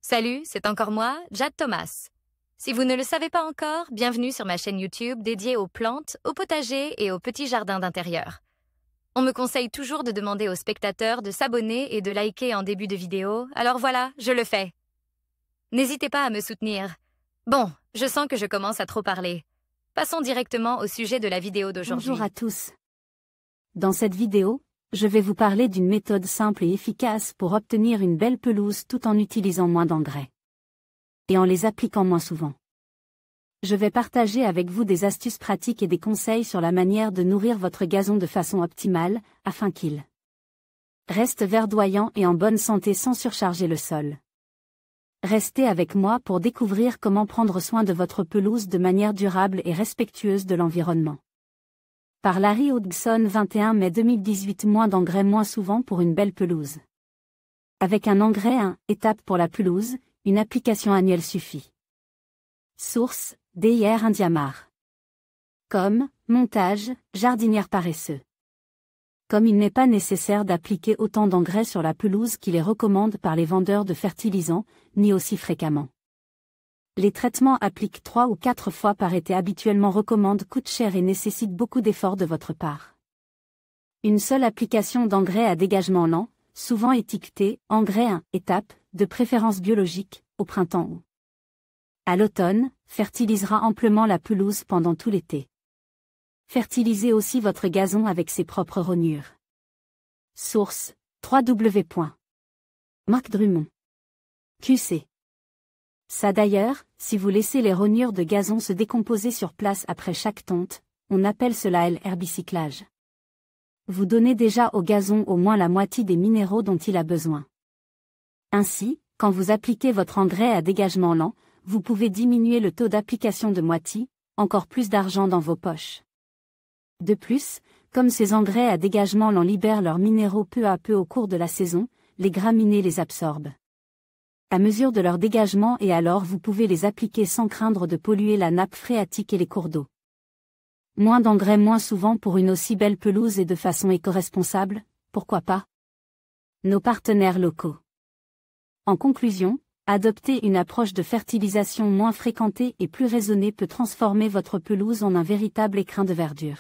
Salut, c'est encore moi, Jade Thomas. Si vous ne le savez pas encore, bienvenue sur ma chaîne YouTube dédiée aux plantes, au potager et aux petits jardins d'intérieur. On me conseille toujours de demander aux spectateurs de s'abonner et de liker en début de vidéo, alors voilà, je le fais. N'hésitez pas à me soutenir. Bon, je sens que je commence à trop parler. Passons directement au sujet de la vidéo d'aujourd'hui. Bonjour à tous. Dans cette vidéo, je vais vous parler d'une méthode simple et efficace pour obtenir une belle pelouse tout en utilisant moins d'engrais. Et en les appliquant moins souvent. Je vais partager avec vous des astuces pratiques et des conseils sur la manière de nourrir votre gazon de façon optimale, afin qu'il reste verdoyant et en bonne santé sans surcharger le sol. Restez avec moi pour découvrir comment prendre soin de votre pelouse de manière durable et respectueuse de l'environnement. Par Larry Hodgson, 21 mai 2018. Moins d'engrais moins souvent pour une belle pelouse. Avec un engrais 1 étape pour la pelouse, une application annuelle suffit. Source, DIR Indiamar. Comme, montage, jardinière paresseux. Comme il n'est pas nécessaire d'appliquer autant d'engrais sur la pelouse qu'il est recommandé par les vendeurs de fertilisants, ni aussi fréquemment. Les traitements appliqués 3 ou 4 fois par été habituellement recommandent coûtent cher et nécessitent beaucoup d'efforts de votre part. Une seule application d'engrais à dégagement lent, souvent étiqueté « engrais 1 étape », de préférence biologique, au printemps ou à l'automne, fertilisera amplement la pelouse pendant tout l'été. Fertilisez aussi votre gazon avec ses propres rognures. Source, www.Marc Drummond. QC. Ça d'ailleurs, si vous laissez les rognures de gazon se décomposer sur place après chaque tonte, on appelle cela l'herbicyclage. Vous donnez déjà au gazon au moins la moitié des minéraux dont il a besoin. Ainsi, quand vous appliquez votre engrais à dégagement lent, vous pouvez diminuer le taux d'application de moitié, encore plus d'argent dans vos poches. De plus, comme ces engrais à dégagement lent libèrent leurs minéraux peu à peu au cours de la saison, les graminées les absorbent à mesure de leur dégagement et alors vous pouvez les appliquer sans craindre de polluer la nappe phréatique et les cours d'eau. Moins d'engrais moins souvent pour une aussi belle pelouse et de façon éco-responsable, pourquoi pas? Nos partenaires locaux. En conclusion, adopter une approche de fertilisation moins fréquentée et plus raisonnée peut transformer votre pelouse en un véritable écrin de verdure.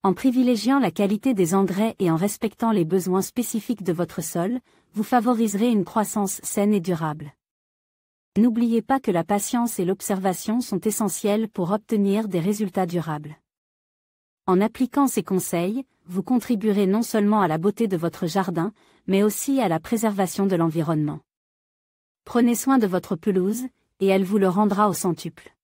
En privilégiant la qualité des engrais et en respectant les besoins spécifiques de votre sol, vous favoriserez une croissance saine et durable. N'oubliez pas que la patience et l'observation sont essentielles pour obtenir des résultats durables. En appliquant ces conseils, vous contribuerez non seulement à la beauté de votre jardin, mais aussi à la préservation de l'environnement. Prenez soin de votre pelouse, et elle vous le rendra au centuple.